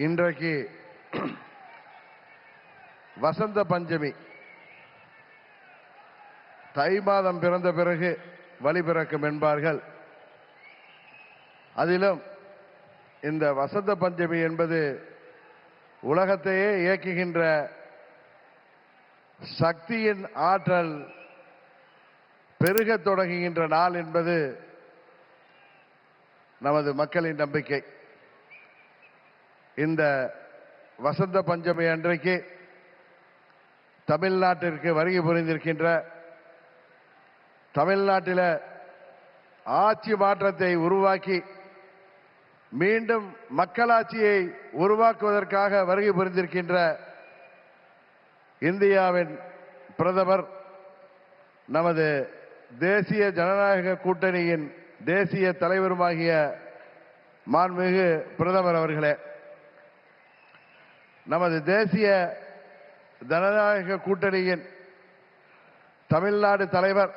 இன்றைக்கு வசந்த பஞ்சமி. தை மாதம் பிறந்த பிறகு வழி பிறக்கும் என்பார்கள். அதிலும் இந்த வசந்த பஞ்சமி என்பது உலகத்தையே இயக்குகின்ற சக்தியின் ஆற்றல் பெருக தொடங்குகின்ற நாள் என்பது நமது மக்களின் நம்பிக்கை. இந்த வசந்த பஞ்சமி அன்றைக்கு தமிழ்நாட்டிற்கு வருகை புரிந்திருக்கின்ற, தமிழ்நாட்டில் ஆட்சி மாற்றத்தை உருவாக்கி மீண்டும் மக்களாட்சியை உருவாக்குவதற்காக வருகை புரிந்திருக்கின்ற இந்தியாவின் பிரதமர், நமது தேசிய ஜனநாயக கூட்டணியின் தேசிய தலைவருமாகிய மாண்புமிகு பிரதமர் அவர்களே, நமது தேசிய ஜனநாயக கூட்டணியின் தமிழ்நாடு தலைவர்,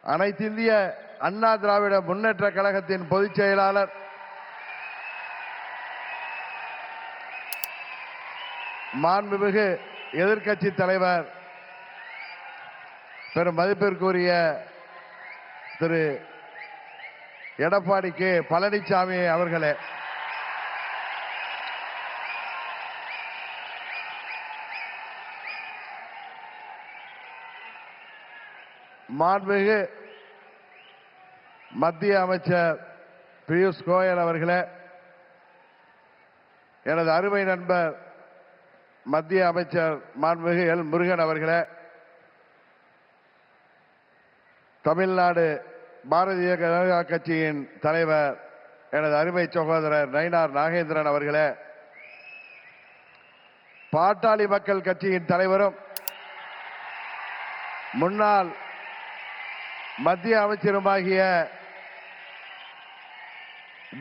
அனைத்திந்திய அண்ணா திராவிட முன்னேற்ற கழகத்தின் பொதுச் செயலாளர், மாண்புமிகு எதிர்க்கட்சி தலைவர், பெரும் மதிப்பிற்குரிய திரு எடப்பாடி கே பழனிசாமி அவர்களே, மாண்புமிகு மத்திய அமைச்சர் பியூஷ் கோயல் அவர்களே, எனது அருமை நண்பர் மத்திய அமைச்சர் மாண்புமிகு எல் முருகன் அவர்களே, தமிழ்நாடு பாரதிய ஜனதா கட்சியின் தலைவர் எனது அருமை சகோதரர் நயினார் நாகேந்திரன் அவர்களே, பாட்டாளி மக்கள் கட்சியின் தலைவரும் முன்னாள் மத்திய அமைச்சருமாகிய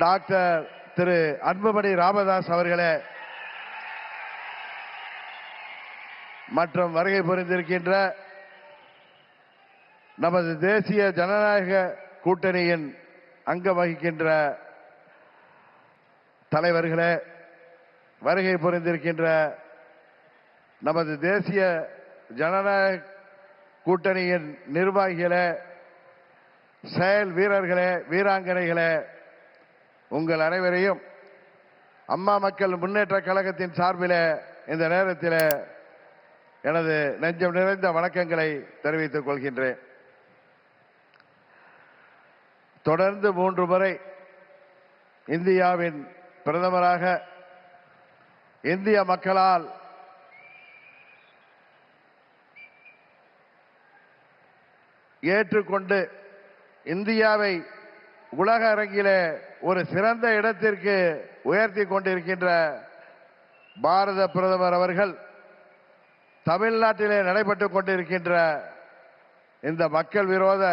டாக்டர் திரு அன்புமணி ராமதாஸ் அவர்களே, மற்றும் வருகை புரிந்திருக்கின்ற நமது தேசிய ஜனநாயக கூட்டணியின் அங்கம் வகிக்கின்ற தலைவர்களே, வருகை புரிந்திருக்கின்ற நமது தேசிய ஜனநாயக கூட்டணியின் நிர்வாகிகளே, செயல் வீரர்களே, வீராங்கனைகளே, உங்கள் அனைவரையும் அம்மா மக்கள் முன்னேற்ற கழகத்தின் சார்பில் இந்த நேரத்தில் எனது நெஞ்சம் நிறைந்த வணக்கங்களை தெரிவித்துக் கொள்கின்றேன். தொடர்ந்து 3 முறை இந்தியாவின் பிரதமராக இந்திய மக்களால் ஏற்றுக்கொண்டு இந்தியாவை உலக அரங்கிலே ஒரு சிறந்த இடத்திற்கு உயர்த்தி கொண்டிருக்கின்ற பாரத பிரதமர் அவர்கள் தமிழ்நாட்டிலே நடைபெற்றுக் கொண்டிருக்கின்ற இந்த மக்கள் விரோத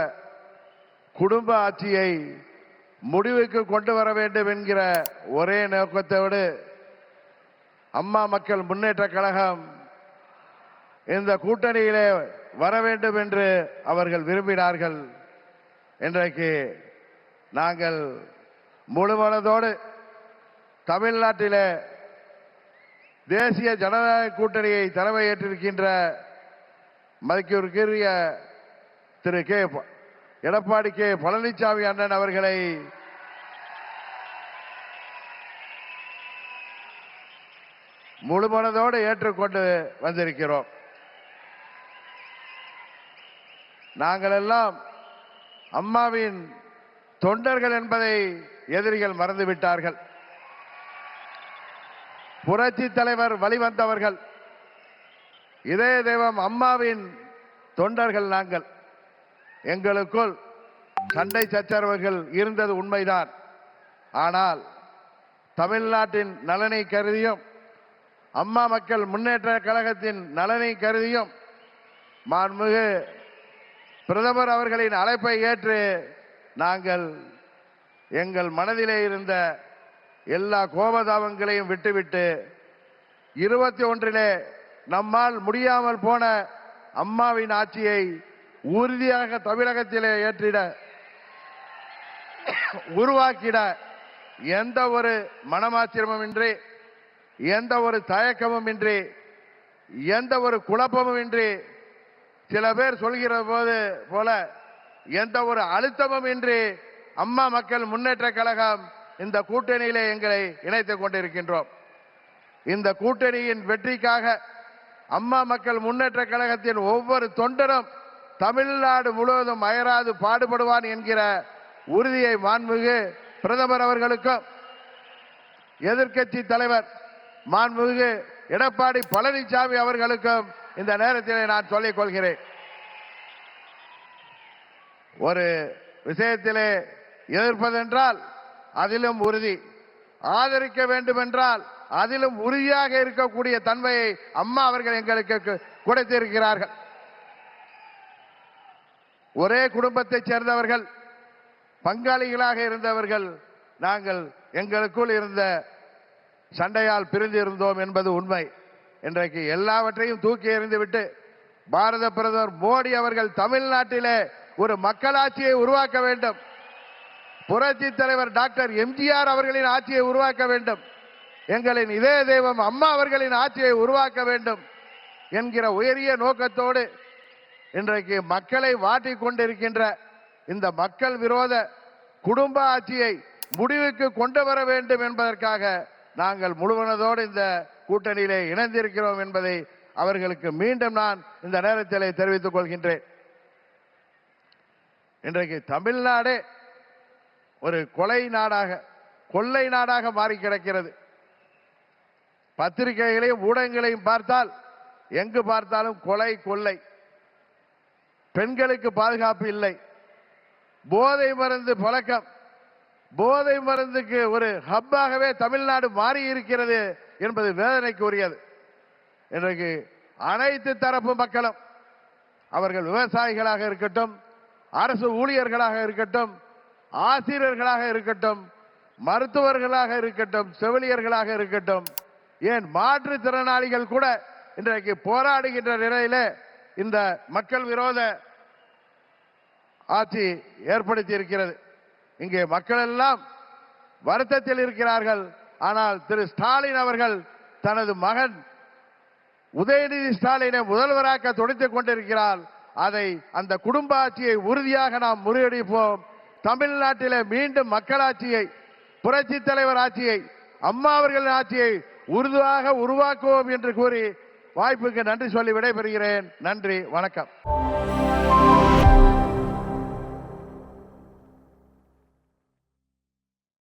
குடும்ப ஆட்சியை முடிவுக்கு கொண்டு வர வேண்டும் என்கிற ஒரே நோக்கத்தோடு அம்மா மக்கள் முன்னேற்ற கழகம் இந்த கூட்டணியிலே வர வேண்டும் என்று அவர்கள் விரும்பினார்கள். இன்றைக்கு நாங்கள் முழுமனதோடு தமிழ்நாட்டிலே தேசிய ஜனநாயக கூட்டணியை தலைமையேற்றிருக்கின்ற மதிப்பிற்குரிய திரு எடப்பாடி கே பழனிசாமி அண்ணன் அவர்களை முழுமனதோடு ஏற்றுக்கொண்டு வந்திருக்கிறோம். நாங்கள் எல்லாம் அம்மாவின் தொண்டர்கள் என்பதை எதிரிகள் மறந்துவிட்டார்கள். புரட்சி தலைவர் வழிவந்தவர்கள், இதய தெய்வம் அம்மாவின் தொண்டர்கள் நாங்கள். எங்களுக்குள் சண்டை சச்சரவுகள் இருந்தது உண்மைதான். ஆனால் தமிழ்நாட்டின் நலனை கருதியும் அம்மா மக்கள் முன்னேற்ற கழகத்தின் நலனை கருதியும் மாண்புமிகு பிரதமர் அவர்களின் அழைப்பை ஏற்று நாங்கள் எங்கள் மனதிலே இருந்த எல்லா கோபதாபங்களையும் விட்டுவிட்டு 21 நம்மால் முடியாமல் போன அம்மாவின் ஆட்சியை உறுதியாக தமிழகத்திலே ஏற்றிட உருவாக்கிட எந்த ஒரு மனமாச்சரியமும் இன்றி, எந்த ஒரு தயக்கமும் இன்றி, எந்த ஒரு குழப்பமும் இன்றி, சில பேர் சொல்கிற போல எந்த ஒரு அழுத்தமும் இன்றி அம்மா மக்கள் முன்னேற்ற கழகம் இந்த கூட்டணியிலே எங்களை இணைத்துக் கொண்டிருக்கின்றோம். இந்த கூட்டணியின் வெற்றிக்காக அம்மா மக்கள் முன்னேற்ற கழகத்தின் ஒவ்வொரு தொண்டரும் தமிழ்நாடு முழுவதும் அயராது பாடுபடுவான் என்கிற உறுதியை மாண்புமிகு பிரதமர் அவர்களுக்கும் எதிர்க்கட்சி தலைவர் மாண்புமிகு எடப்பாடி பழனிசாமி அவர்களுக்கும் இந்த நேரத்தில் நான் சொல்லிக் கொள்கிறேன். ஒரு விஷயத்திலே எதிர்ப்பதென்றால் அதிலும் உறுதி, ஆதரிக்க வேண்டும் என்றால் அதிலும் உறுதியாக இருக்கக்கூடிய தன்மையை அம்மா அவர்கள் எங்களுக்கு கொடுத்திருக்கிறார்கள். ஒரே குடும்பத்தைச் சேர்ந்தவர்கள், பங்காளிகளாக இருந்தவர்கள் நாங்கள். எங்களுக்குள் இருந்த சண்டையால் பிரிந்து இருந்தோம் என்பது உண்மை. இன்றைக்கு எல்லாவற்றையும் தூக்கி எறிந்துவிட்டு பாரத பிரதமர் மோடி அவர்கள் தமிழ்நாட்டிலே ஒரு மக்களாட்சியை உருவாக்க வேண்டும், புரட்சி தலைவர் டாக்டர் எம்ஜிஆர் அவர்களின் ஆட்சியை உருவாக்க வேண்டும், எங்களின் இதய தெய்வம் அம்மா அவர்களின் ஆட்சியை உருவாக்க வேண்டும் என்கிற உயரிய நோக்கத்தோடு இன்றைக்கு மக்களை வாட்டிக் கொண்டிருக்கின்ற இந்த மக்கள் விரோத குடும்ப ஆட்சியை முடிவுக்கு கொண்டு வர வேண்டும் என்பதற்காக நாங்கள் முழுவனதோடு இந்த கூட்டணியிலே இணைந்திருக்கிறோம் என்பதை அவர்களுக்கு மீண்டும் நான் இந்த நேரத்திலே தெரிவித்துக் கொள்கின்றேன். இன்றைக்கு தமிழ்நாடே ஒரு கொலை நாடாக, கொள்ளை நாடாக மாறி கிடக்கிறது. பத்திரிகைகளையும் ஊடகங்களையும் பார்த்தால் எங்கு பார்த்தாலும் கொலை, கொள்ளை, பெண்களுக்கு பாதுகாப்பு இல்லை, போதை மருந்து பழக்கம், போதை மருந்துக்கு ஒரு ஹப்பாகவே தமிழ்நாடு மாறி இருக்கிறது என்பது வேதனைக்குரியது. இன்றைக்கு அனைத்து தரப்பு மக்களும், அவர்கள் விவசாயிகளாக இருக்கட்டும், அரசு ஊழியர்களாக இருக்கட்டும், ஆசிரியர்களாக இருக்கட்டும், மருத்துவர்களாக இருக்கட்டும், செவிலியர்களாக இருக்கட்டும், ஏன் மாற்றுத்திறனாளிகள் கூட இன்றைக்கு போராடுகின்ற நிலையில இந்த மக்கள் விரோத ஆட்சி ஏற்படுத்தி இருக்கிறது. இங்கே மக்கள் எல்லாம் வருத்தத்தில் இருக்கிறார்கள். ஆனால் திரு ஸ்டாலின் அவர்கள் தனது மகன் உதயநிதி ஸ்டாலினை முதல்வராக்க துடித்துக் கொண்டிருக்கிறார். அதை, அந்த குடும்ப ஆட்சியை உறுதியாக நாம் முறியடிப்போம். தமிழ்நாட்டிலே மீண்டும் மக்களாட்சியை, புரட்சி தலைவர் ஆட்சியை, அம்மா அவர்களின் ஆட்சியை உறுதியாக உருவாக்குவோம் என்று கூறி வாய்ப்புக்கு நன்றி சொல்லி விடைபெறுகிறேன். நன்றி, வணக்கம்.